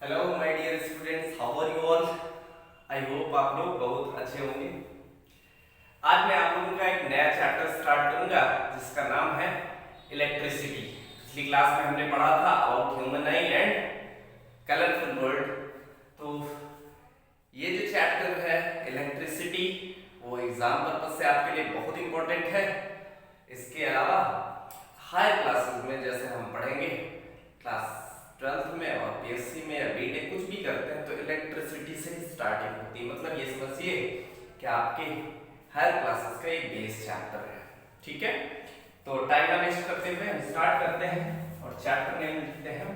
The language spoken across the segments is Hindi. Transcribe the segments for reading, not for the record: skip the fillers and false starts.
Hello my dear students, how are you all. I hope आप लोग बहुत अच्छे होंगे। आज मैं आप लोगों का एक नया चैप्टर स्टार्ट करूंगा जिसका नाम है इलेक्ट्रिसिटी। पिछली क्लास में हमने पढ़ा था about human I and colourful world. तो ये जो चैप्टर है इलेक्ट्रिसिटी वो एग्जाम पर्पज से आपके लिए बहुत इंपॉर्टेंट है। इसके अलावा हायर क्लासेस में जैसे हम पढ़ेंगे क्लास 12th में और पीएससी में या बीटेक कुछ भी करते हैं तो इलेक्ट्रिसिटी से ही स्टार्टिंग होती है। मतलब ये समझिए कि आपके हर क्लासेस का ये बेस चैप्टर है। ठीक है, तो टाइम ना वेस्ट करते हुए हम स्टार्ट करते हैं और चैप्टर नेम लिखते हैं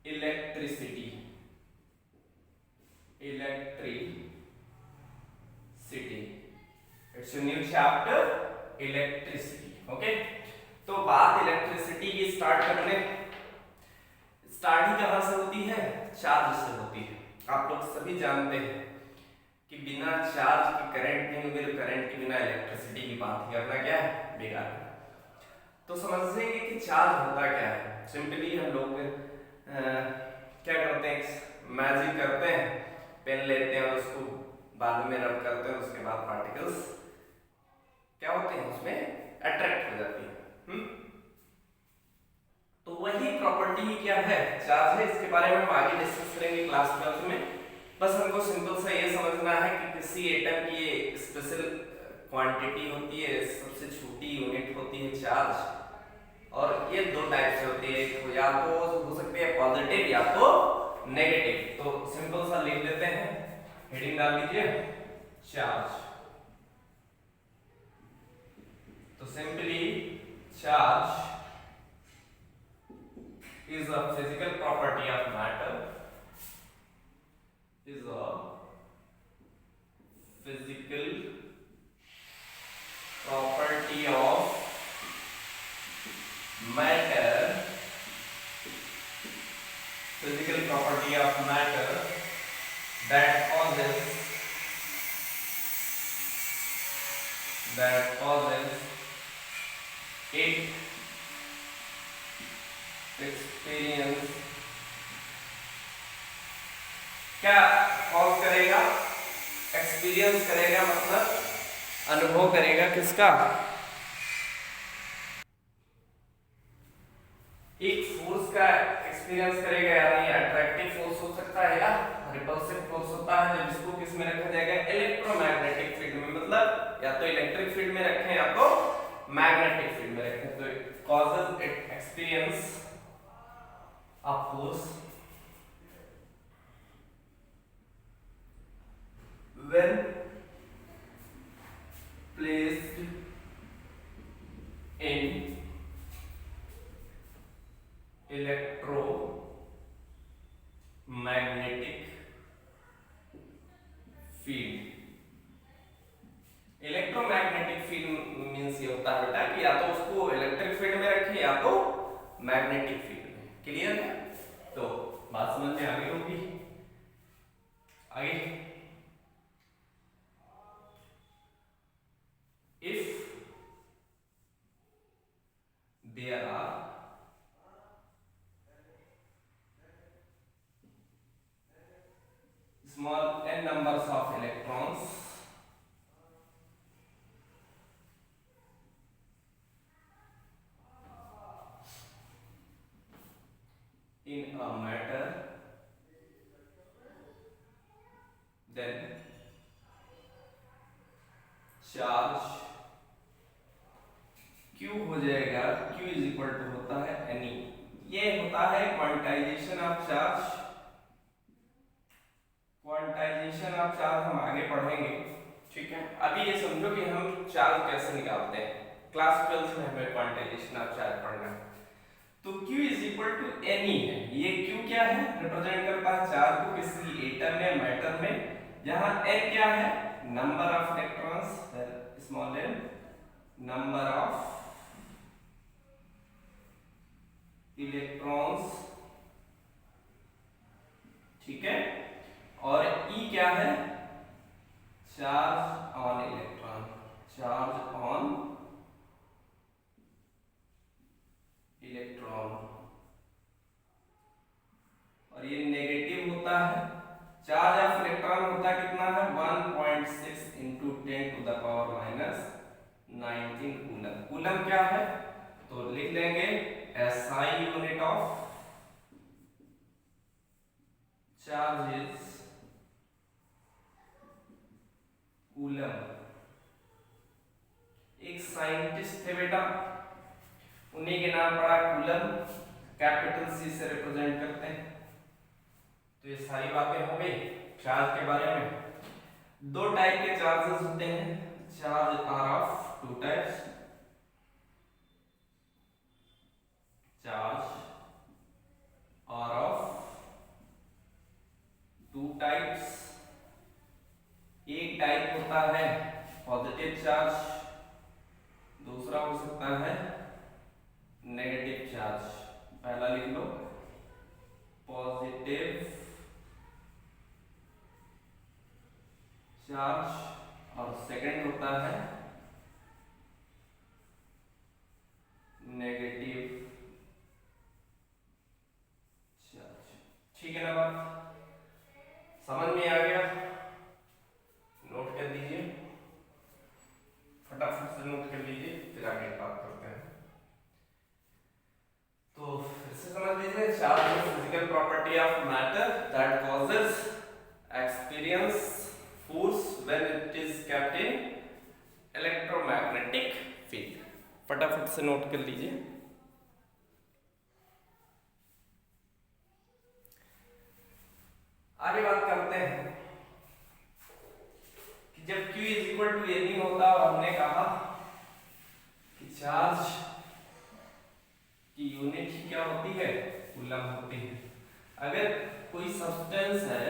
electricity. Electricity, it's new chapter electricity. Okay, तो बात इलेक्ट्रिसिटी की स्टार्ट करने स्टार्टिंग कहां से होती है? चार्ज से होती है। आप लोग सभी जानते हैं कि बिना चार्ज के करंट नहीं होगी, तो करंट के बिना इलेक्ट्रिसिटी की बात करना क्या है? बेकार है। तो समझेंगे कि चार्ज होता क्या है। सिंपली हम लोग क्या करते हैं, मैजिक करते हैं, पेन लेते हैं और उसको बालू में रब करते हैं, उसके बाद पार्टिकल्स क्या होते हैं उसमें अट्रैक्ट हो जाती है। तो वही प्रॉपर्टी क्या है? चार्ज है। इसके बारे में हम आगे डिस्कस करेंगे क्लास 12 में। बस हमको सिंपल सा ये समझना है कि किसी एटम की एक स्पेशल क्वांटिटी होती है, सबसे छोटी यूनिट होती है चार्ज, और ये दो टाइप से होती है, एक या तो हो सकती है पॉजिटिव या तो नेगेटिव। तो सिंपल सा लिख लेते हैं, हेडिंग डाल दीजिए चार्ज। तो simply charge is a physical property of matter, is a physical property of matter, physical property of matter that causes it experience. क्या कॉज करेगा? एक्सपीरियंस करेगा, मतलब अनुभव करेगा किसका? एक फोर्स का एक्सपीरियंस करेगा, यानी अट्रैक्टिव फोर्स हो सकता है या रिपल्सिव फोर्स होता है, जब इसको किस में रखा जाएगा? इलेक्ट्रोमैग्नेटिक फील्ड में। मतलब या तो इलेक्ट्रिक फील्ड में रखें या तो मैग्नेटिक फील्ड में रखें। तो causes it experience a force when placed in electromagnetic field। Electromagnetic field means ये होता है बेटा कि या तो उसको इलेक्ट्रिक फील्ड में रखें या तो मैग्नेटिक फील्ड में। क्लियर है? तो बात समझ में आ गई होगी। आगे, if there are small n numbers of electrons in a matter, then charge Q हो जाएगा। Q इज इक्वल टू होता है Ne। ये होता है quantization of charge. Quantization of charge हम आगे पढ़ेंगे। ठीक है, अभी ये समझो कि हम चार्ज कैसे निकालते हैं। क्लास 12 में हमें क्वांटाइजेशन ऑफ चार्ज पढ़ना है। तो Q is equal to Ne है। ये Q क्या है? रिप्रेजेंट करता है चार्ज को किसी एटम में, मैटर में, जहां N क्या है? Number of electrons, small n number of electrons. ठीक है, और E क्या है? Charge on electron, charge on electron. और ये नेगेटिव कूलम क्या है, तो लिख लेंगे SI unit of charge is coulomb. एक साइंटिस्ट थे बेटा, उन्हीं के नाम पड़ा कूलम, कैपिटल सी से रिप्रेजेंट करते हैं। तो ये सारी बातें हो गई चार्ज के बारे में। दो टाइप के चार्जेस होते हैं, charge are of two types, charge are of two types. एक टाइप होता है पॉजिटिव चार्ज, दूसरा हो सकता है नेगेटिव चार्ज। पहला लिख लो पॉजिटिव चार्ज और सेकंड होता है नेगेटिव चार्ज। ठीक है ना बात, समझ में आ गया? नोट कर लीजिए, फटाफट से नोट कर लीजिए, फिर आगे बात करते हैं। तो फिर से समझ लीजिए, charge is physical property of matter that causes experience force when it is kept in electromagnetic field। फटाफट से नोट कर लीजिए। आगे बात करते हैं कि जब Q इज इक्वल टू ए नहीं होता और हमने कहा कि चार्ज की यूनिट ही क्या होती है, कूलम होती है। अगर कोई सब्सटेंस है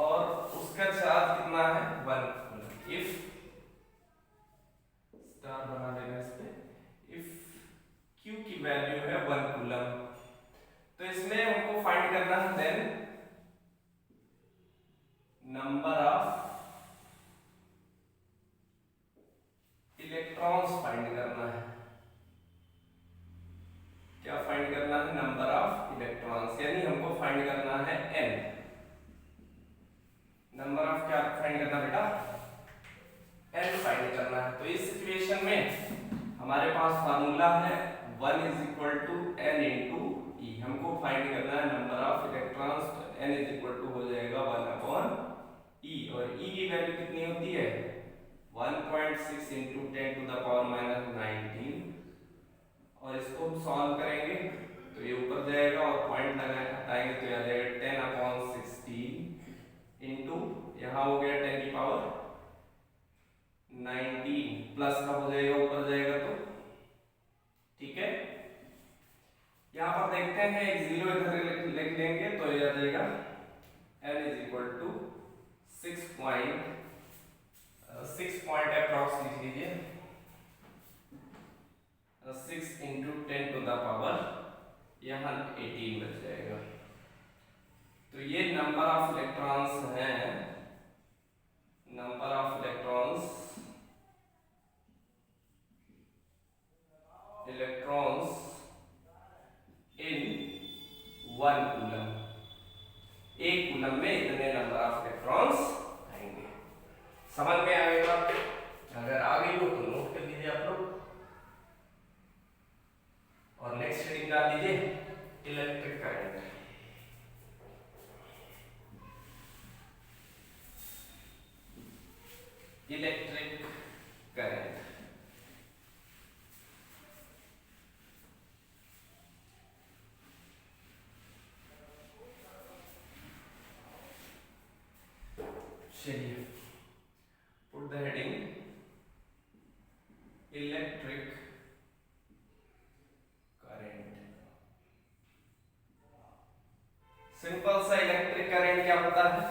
और उसका चार्ज कितना है 1 कूलम, इफ स्टार बना लेना इस पे, इफ Q की वैल्यू है 1 कूलम, तो इसमें हमको फाइंड करना है then number of electrons find करना है। क्या फाइंड करना है, नंबर ऑफ इलेक्ट्रॉन्स, यानी हमको फाइंड करना है n। नंबर ऑफ क्या फाइंड करना बेटा, n फाइंड करना है। तो इस सिचुएशन में हमारे पास फार्मूला है 1 is equal to n into e. हमको फाइंड करना है नंबर ऑफ इलेक्ट्रॉन्स, तो n इज इक्वल टू हो जाएगा 1 अपॉन ई, और ई की वैल्यू कितनी होती है 1.6 into 10 to the power minus 19। और इसको हम सॉल्व करेंगे तो ये ऊपर जाएगा और पॉइंट हटाएंगे तो आ जाएगा 10 अपॉन 16 इंटू यहाँ हो गया 10 की पावर 19 प्लस का हो जाएगा ऊपर जाएगा तो ठीक है। यहाँ पर देखते हैं एक जीरो इधर लिख लेंगे तो ये आ जाएगा n is equal to 6 point approx लिख लीजिए, 6 इंटू 10 टू द पावर यहाँ 18 बच जाएगा। तो ये नंबर ऑफ इलेक्ट्रॉन्स हैं, number of electrons in 1 coulomb. एक कूलम में इतने नंबर ऑफ इलेक्ट्रॉन्स आएंगे। समझ में आएगा? अगर आ गई हो तो नोट कर लीजिए आप लोग, और नेक्स्ट हेडिंग डाल दीजिए इलेक्ट्रिक करंट। इलेक्ट्रिक करंट चलिए, put the heading electric current. Simple सा इलेक्ट्रिक करंट क्या होता है,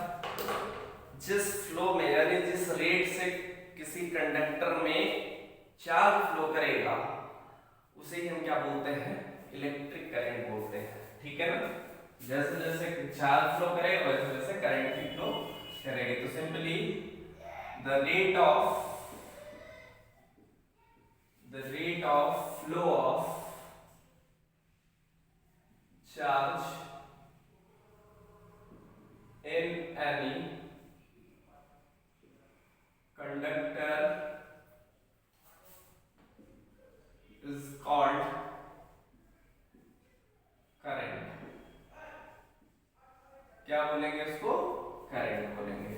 जिस फ्लो में यानी जिस रेट से किसी कंडक्टर में चार्ज फ्लो करेगा उसे ही हम क्या बोलते हैं, इलेक्ट्रिक करंट बोलते हैं। ठीक है ना, जैसे जैसे चार्ज फ्लो करेगा वैसे वैसे करंट भी फ्लो करेगी। तो simply the rate of flow of charge in any conductor क्या बोलेंगे उसको, करंट बोलेंगे।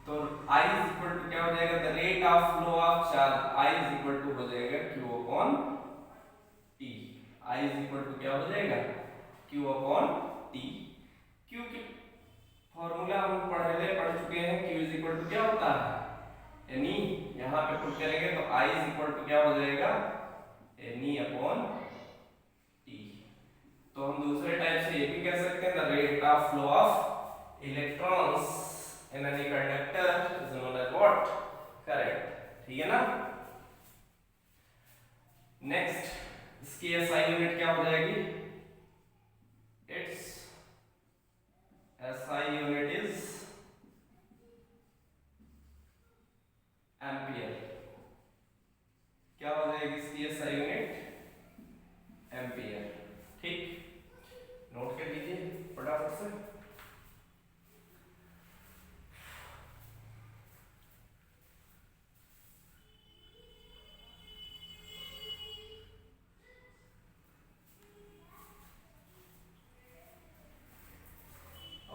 तो I इज इक्वल टू क्या हो जाएगा, the rate of flow of charge, I is equal to हो जाएगा Q upon T। I is equal to क्या हो जाएगा, Q अपॉन T। Q की फॉर्मूला हम पढ़ चुके हैं, Q इज इक्वल टू क्या होता है, यानी यहाँ पे पुट करेंगे तो I इज इक्वल टू क्या हो जाएगा, NE अपॉन T। तो हम दूसरे टाइप से ये भी कह सकते हैं, the rate of flow of electrons in any conductor is known as what, current। ठीक है ना। नेक्स्ट इसकी SI यूनिट क्या हो जाएगी, it's SI unit is ampere. क्या हो जाएगी इसकी SI यूनिट, एम्पियर। ठीक, नोट कर लीजिए फटाफट से।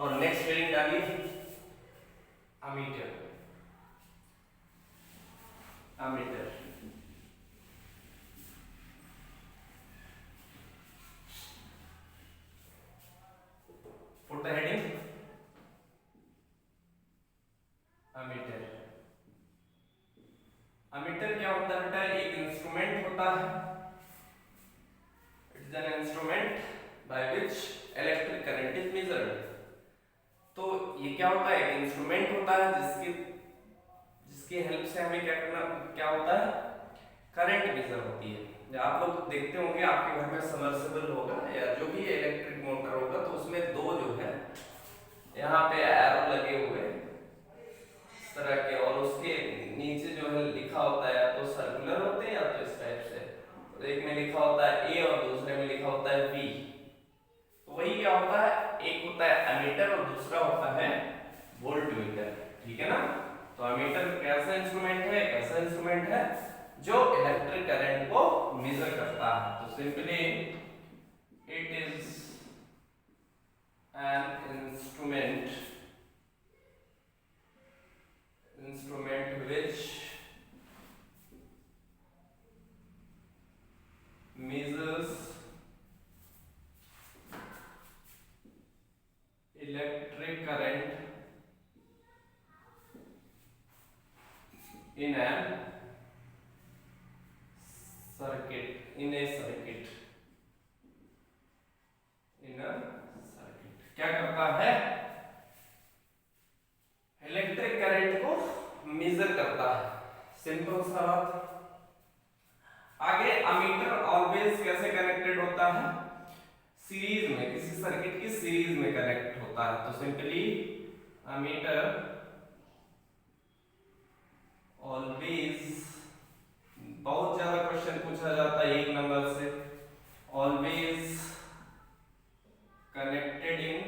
और नेक्स्ट हेडिंग डालिए, ammeter. Ammeter put the heading ammeter. Ammeter क्या होता है बेटा, एक इंस्ट्रूमेंट होता है, it is an instrument by which electric current is measured. तो ये क्या होता है, एक इंस्ट्रूमेंट होता है जिसकी हेल्प से हमें क्या करना, क्या होता है, करंट मेजर होती है। आप लोग देखते होंगे आपके घर में सबमर्सिबल होगा या जो भी इलेक्ट्रिक मोटर होगा, तो उसमें दो जो है यहाँ पे एरो लगे हुए इस तरह के, और उसके नीचे जो है लिखा होता है, या तो सर्कुलर होते हैं या तो इस टाइप से, तो एक में लिखा होता है ए और दूसरे में लिखा होता है बी। तो वही क्या होता है, एक होता है एमीटर और दूसरा होता है वोल्टमीटर। ठीक है ना। तो एमीटर कैसा इंस्ट्रूमेंट है, ऐसा इंस्ट्रूमेंट है जो इलेक्ट्रिक करंट को मेजर करता है। तो simply it is an instrument which measures electric current in a circuit, क्या करता है, इलेक्ट्रिक करंट को मेजर करता है। सिंपल सा बात। आगे अमीटर ऑलवेज कैसे कनेक्टेड होता है, सीरीज में, किसी सर्किट की सीरीज में कनेक्ट होता है। तो सिंपली अमीटर ऑलवेज, बहुत ज्यादा क्वेश्चन पूछा जाता है एक नंबर से, always connected in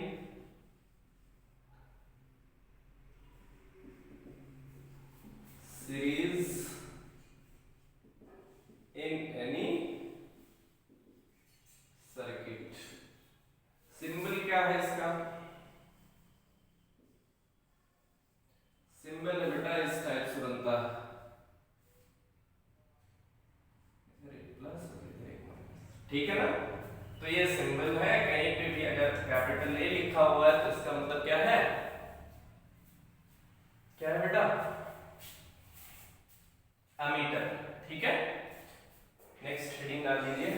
series in any circuit। Symbol क्या है इसका, सिंबल है बेटा इस टाइप से बनता है, ठीक है ना। तो ये सिंबल है, कहीं पे भी अगर कैपिटल ए लिखा हुआ है तो इसका मतलब क्या है, क्या है बेटा, अमीटर। ठीक है। नेक्स्ट हेडिंग डाल दीजिए,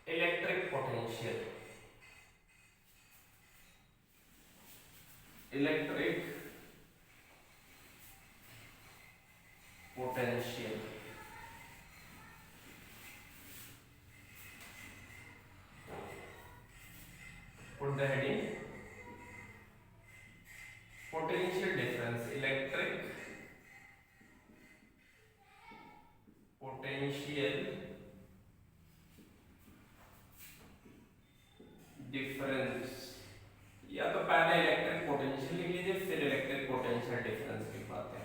electric potential. Electric potential put the heading potential difference, electric potential difference, या तो पहले इलेक्ट्रिक पोटेंशियल लिख लीजिए फिर इलेक्ट्रिक पोटेंशियल डिफरेंस की बात है।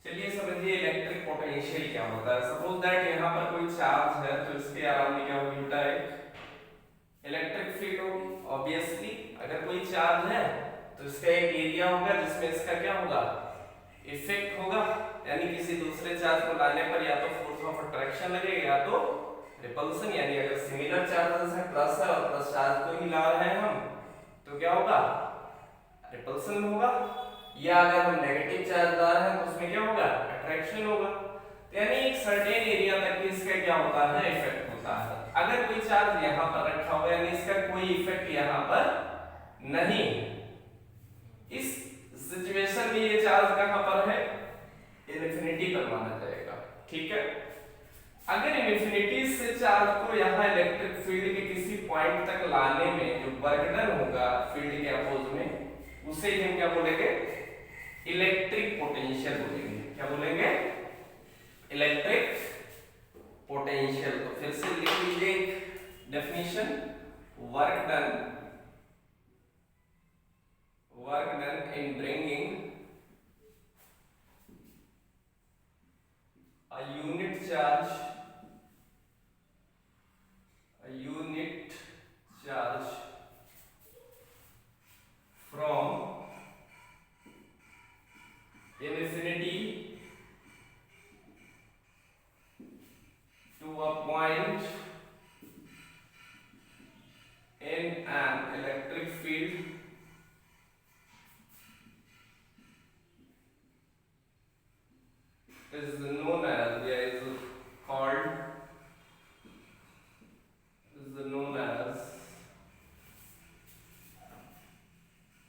चलिए समझिए इलेक्ट्रिक पोटेंशियल क्या होता है। सपोज दैट यहाँ पर कोई चार्ज है तो इसके अराउंड क्या होगी बेटा, एक इलेक्ट्रिक फील्ड होगी। ऑब्वियसली अगर कोई चार्ज है तो इसका एक एरिया होगा जिसमें इसका क्या होगा, इफेक्ट होगा, यानी किसी दूसरे चार्ज को लाने पर या तो फोर्स ऑफ अट्रैक्शन लगेगा या तो रिपल्सन। यानी अगर सिमिलर चार्जेस है, प्लस है और प्लस चार्ज को ही ला रहे हैं हम, तो क्या होगा, रिपल्सन होगा। या अगर हम नेगेटिव चार्ज ला रहे हैं तो उसमें क्या होगा, अट्रैक्शन होगा। तो यानी एक सर्टेन एरिया तक इसका क्या होता है, इफेक्ट होता है। अगर कोई चार्ज यहाँ पर रखा हुआ है यानी इसका कोई इफेक्ट यहाँ पर नहीं, इस सिचुएशन में ये चार्ज कहां पर है, इनफिनिटी पर माना जाएगा। ठीक है, अगर इनफिनिटी से चार्ज को यहाँ इलेक्ट्रिक फील्ड के किसी पॉइंट तक लाने में जो वर्क डन होगा फील्ड के अपोज में, उसे ही हम क्या बोलेंगे, इलेक्ट्रिक पोटेंशियल बोलेंगे। क्या बोलेंगे, इलेक्ट्रिक पोटेंशियल। तो फिर से लिख लीजिए definition, work done in bringing a unit charge from infinity to a point in an electric field is known as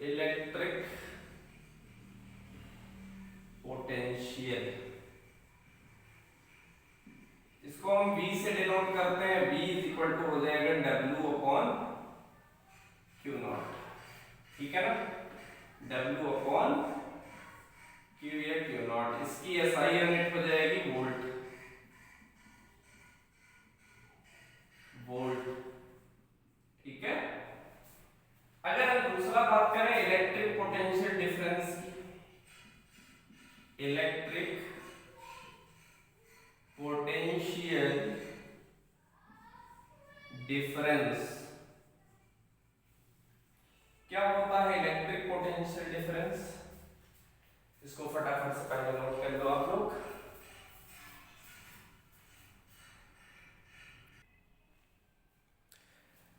electric potential. इसको हम V से डिनोट करते हैं। V इज इक्वल टू हो जाएगा W अपॉन Q नॉट। ठीक है ना, W अपॉन Q या Q नॉट। इसकी SI यूनिट हो जाएगी वोल्ट। ठीक है, अगर हम दूसरा बात करें इलेक्ट्रिक पोटेंशियल डिफरेंस की, इलेक्ट्रिक पोटेंशियल डिफरेंस क्या होता है, इलेक्ट्रिक पोटेंशियल डिफरेंस, इसको फटाफट से पहले नोट कर लो आप लोग।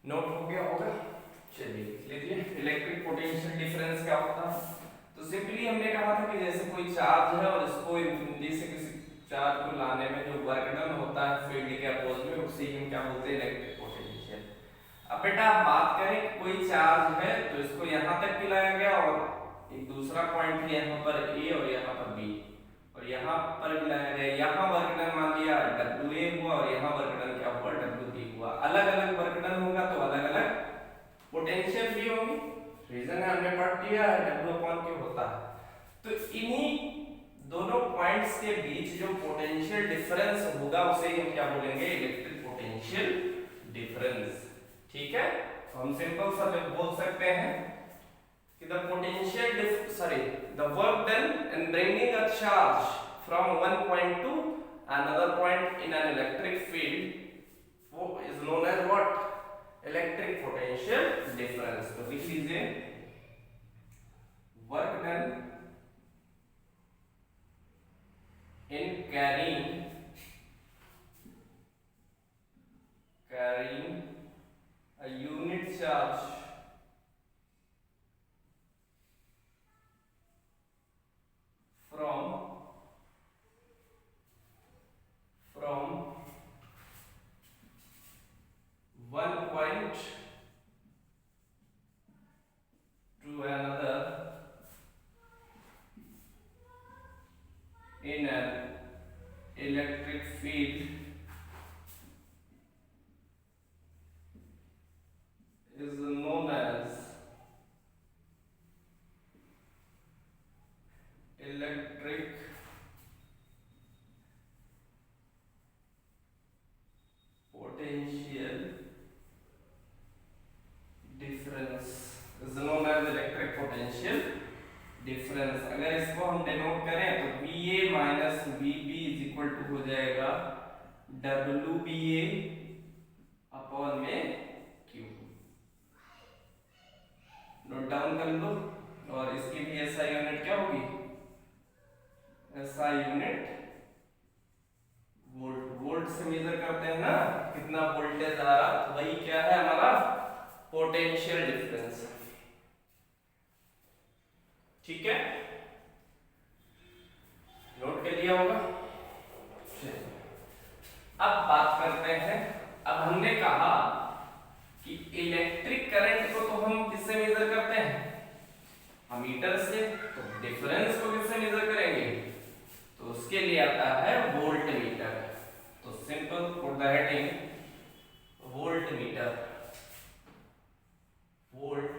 नोट हो गया होगा, चलिए लिख लीजिए इलेक्ट्रिक पोटेंशियल डिफरेंस क्या होता है। तो सिंपली हमने कहा था कि जैसे कोई चार्ज है और इसको इनफिनिटी से किसी चार्ज को लाने में जो वर्क डन होता है फील्ड के अपोज में, उसे हम क्या बोलते हैं, इलेक्ट्रिक पोटेंशियल। अब बेटा आप बात करें कि कोई चार्ज है तो इसको यहाँ तक लाया गया और एक दूसरा पॉइंट है यहाँ पर A और यहाँ पर B, और यहाँ पर भी लाया गया, यहाँ वर्क डन मान लिया WA हुआ और यहाँ वर्क डन क्या हुआ, WB हुआ। अलग अलग वर्क डन होगा तो अलग अलग पोटेंशियल भी होगी। रीजन है हमने पढ़ लिया है, W अपॉन Q होता है। तो इन्हीं दोनों पॉइंट्स के बीच जो पोटेंशियल डिफरेंस होगा उसे हम क्या बोलेंगे, इलेक्ट्रिक पोटेंशियल डिफरेंस। ठीक है, तो हम सिंपल सा बोल सकते हैं कि the work done in bringing a charge from one point to another point in an electric field is known as what, electric potential difference. तो लिख लीजिए work done in carrying a unit charge from one point to another in an electric field is known as electric potential difference is known as electric potential difference। अगर इसको हम डिनोट करें तो VA minus V B is equal to हो जाएगा डब्ल्यू बी ए अपॉन में क्यू। नोट डाउन कर लो। और इसकी भी एसआई यूनिट क्या होगी? SI unit volt. वोल्ट से मेजर करते हैं ना कितना वोल्टेज आ रहा, तो वही क्या है हमारा पोटेंशियल डिफरेंस। ठीक है, नोट कर लिया होगा। अब बात करते हैं, अब हमने कहा कि इलेक्ट्रिक करंट को तो हम किससे मेजर करते हैं? अमीटर से। तो डिफरेंस को किससे मेजर करेंगे? तो उसके लिए आता है वोल्ट मीटर। तो simple put the heading volt meter. Volt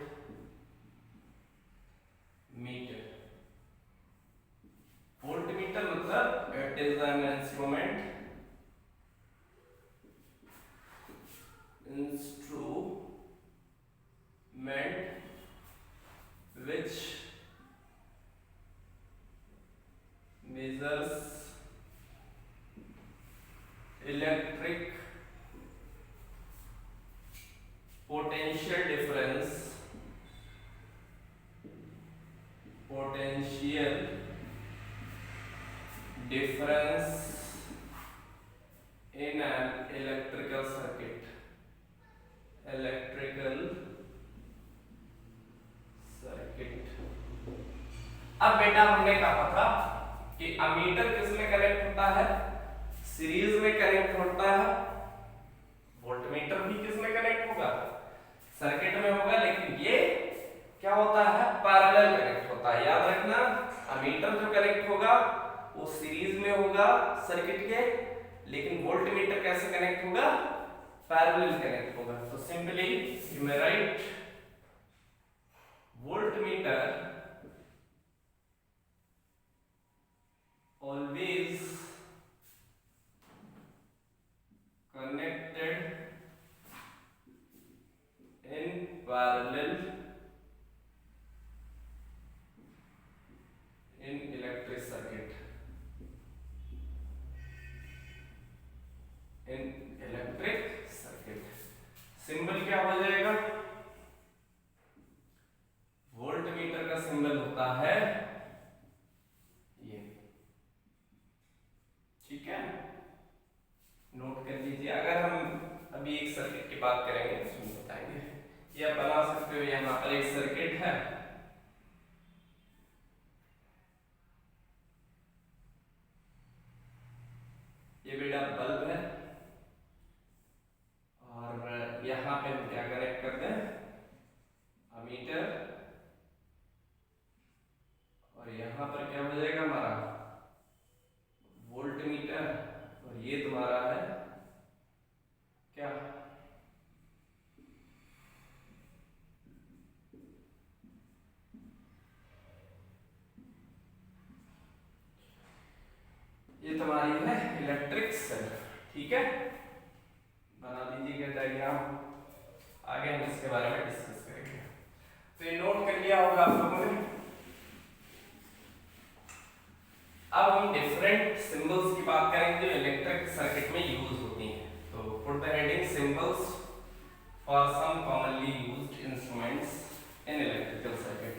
meter, volt meter मतलब it is an instrument which measures electric potential difference in an electrical circuit. अब बेटा हमने कहा था कि अमीटर किस में कनेक्ट होता है? सीरीज में कनेक्ट होता है। वोल्टमीटर भी किस में कनेक्ट होगा? सर्किट में होगा। लेकिन ये क्या होता है? पैरेलल कनेक्ट होता है। याद रखना, अमीटर जो कनेक्ट होगा वो सीरीज में होगा सर्किट के, लेकिन वोल्टमीटर कैसे कनेक्ट होगा? पैरेलल कनेक्ट होगा। तो simply you may right voltmeter always connected in parallel in electric circuit. In electric circuit symbol क्या हो जाएगा? वोल्टमीटर का सिंबल होता है ये। ठीक है, नोट कर लीजिए। अगर हम अभी एक सर्किट की बात करेंगे उसमें बताएंगे। ये आप बना सकते हो। यहाँ पर एक सर्किट है, ये बेटा बल्ब है, और यहाँ पे हम क्या कनेक्ट करते हैं? अमीटर, और यहाँ पर क्या हो जाएगा हमारा? वोल्टमीटर, और ये तुम्हारा है क्या? ये तुम्हारी है इलेक्ट्रिक सेल। ठीक है, बना लीजिएगा डायग्राम, आगे हम इसके बारे में डिस्कस करेंगे। तो ये नोट कर लिया होगा आप लोगों ने। अब हम डिफरेंट सिंबल्स की बात करेंगे जो इलेक्ट्रिक सर्किट में यूज होती हैं। तो put the heading symbols for some commonly used instruments in electrical circuit.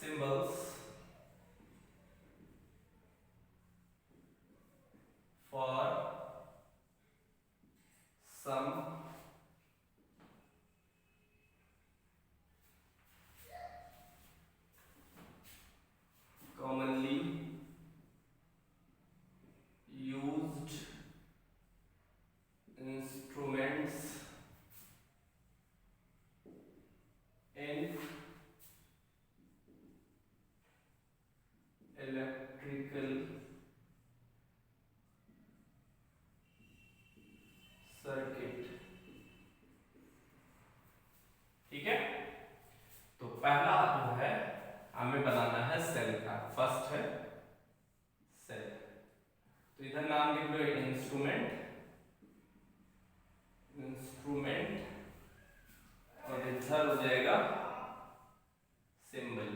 Symbols for some commonly used instruments in electrical circuit. ठीक है, तो पहला जो है हमें बनाना है सेल का। फर्स्ट है सेल। तो इधर नाम लिख लो इंस्ट्रूमेंट, और इधर हो जाएगा सिंबल।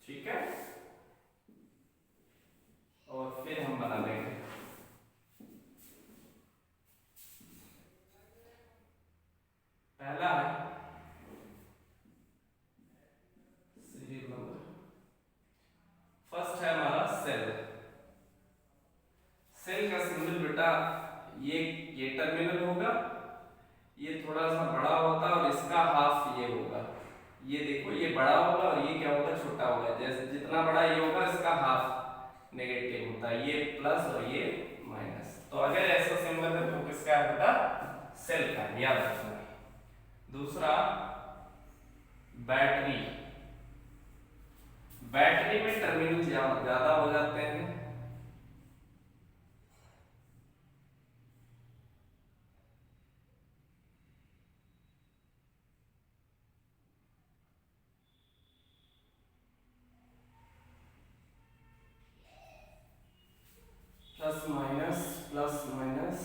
ठीक होगा, जैसे जितना बड़ा ये होगा इसका हाफ नेगेटिव होता है, ये प्लस और ये माइनस। तो अगर ऐसा सिंबल है तो किसका है बेटा, सेल का, याद रखना। दूसरा बैटरी, बैटरी में टर्मिनल ज्यादा हो जाते हैं, plus minus plus minus,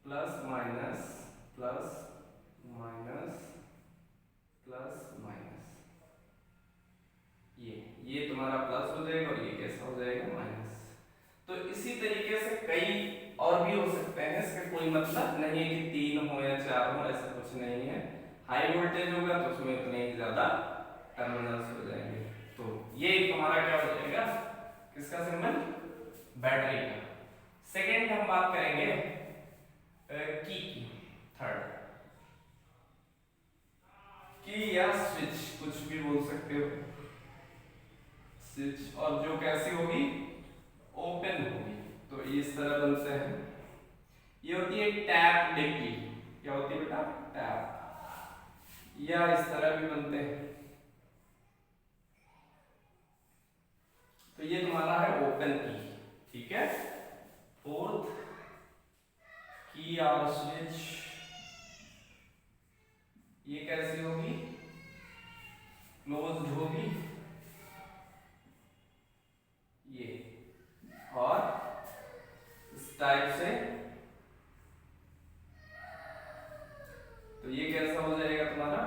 plus minus plus minus plus minus, ये तुम्हारा प्लस हो जाएगा और ये कैसा हो जाएगा, माइनस। तो इसी तरीके से कई और भी हो सकते हैं, इसका कोई मतलब नहीं है कि 3 हो या 4 हो, ऐसा कुछ नहीं है। हाई वोल्टेज होगा तो उसमें इतने ही ज्यादा टर्मिनल्स हो जाएंगे। तो ये तुम्हारा क्या हो जाएगा, किसका सिंबल, बैटरी का। सेकेंड हम बात करेंगे की, थर्ड की या स्विच, कुछ भी बोल सकते हो, स्विच, और जो कैसी होगी, ओपन होगी। तो इस तरह बनते हैं, ये होती है टैप डिग्गी, क्या होती है बेटा, टैप, या इस तरह भी बनते हैं। तो ये तुम्हारा है ओपन की, ठीक है। फोर्थ की और स्विच, ये कैसी होगी, क्लोज्ड होगी, ये, और इस टाइप से, तो ये कैसा हो जाएगा तुम्हारा,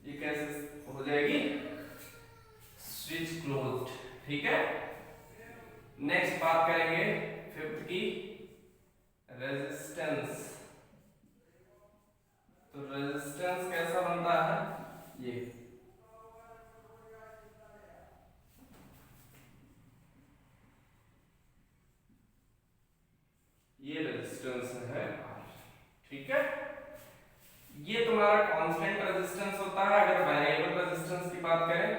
ये कैसे हो जाएगी, स्विच क्लोज्ड, ठीक है। नेक्स्ट बात करेंगे फिफ्थ की, रेजिस्टेंस। तो रेजिस्टेंस कैसा बनता है, ये रेजिस्टेंस है, ठीक है। ये तुम्हारा कांस्टेंट रेजिस्टेंस होता है। अगर वेरिएबल रेजिस्टेंस की बात करें,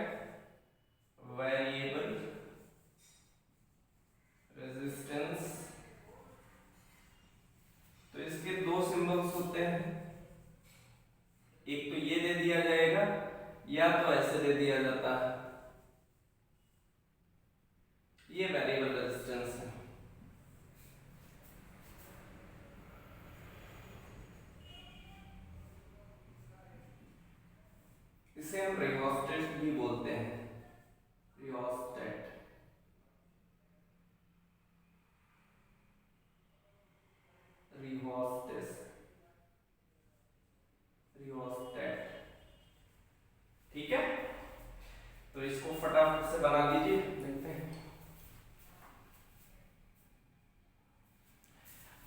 वेरिएबल रेजिस्टेंस, तो इसके दो सिंबल्स होते हैं, एक तो ये दे दिया जाएगा या तो ऐसे दे दिया जाता है, ये वेरिएबल रेजिस्टेंस है। इसे हम रियोस्टेट भी बोलते हैं, रियोस्टेट, रियोस्टेस, रियोस्टेट, ठीक है। तो इसको फटाफट से बना दीजिए, देखते हैं।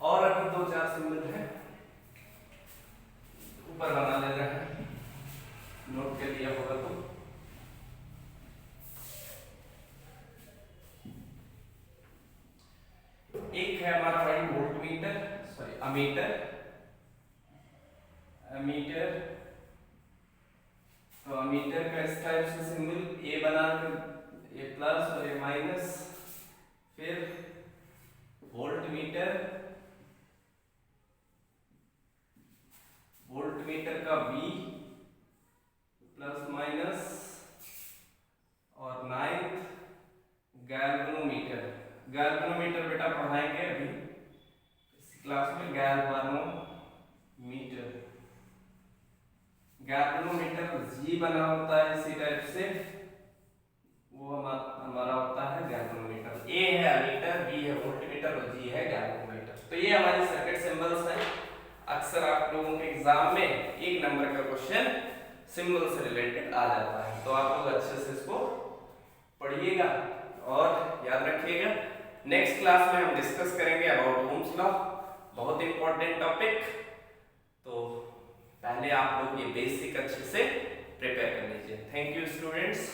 और अभी 2-4 सिंबल है, ऊपर बना लेना है, नोट कर लिया होगा तो। एक है हमारा भाई volt meter, sorry ammeter, ammeter. तो अमीटर का इस टाइप से सिंबल ए बना कर, ए प्लस और ए माइनस, फिर वोल्ट मीटर, वोल्ट मीटर का V प्लस माइनस, और 9th गैल्वेनोमीटर। गैल्वेनोमीटर बेटा पढ़ाएंगे अभी इस क्लास में, गैल्वेनोमीटर, गैल्वेनोमीटर G बना होता है इसी टाइप से, वो हमारा होता है गैल्वेनोमीटर। A है अमीटर, B है वोल्टमीटर और G है गैल्वेनोमीटर। तो ये हमारी सर्किट सिंबल्स हैं। अक्सर आप लोगों के एग्जाम में 1 नंबर का क्वेश्चन सिंबल से रिलेटेड आ जाता है, तो आप लोग अच्छे से इसको पढ़िएगा और याद रखिएगा। नेक्स्ट क्लास में हम डिस्कस करेंगे अबाउट ओम्स लॉ, बहुत इंपॉर्टेंट टॉपिक। तो पहले आप लोग ये बेसिक अच्छे से प्रिपेयर कर लीजिए। Thank you students.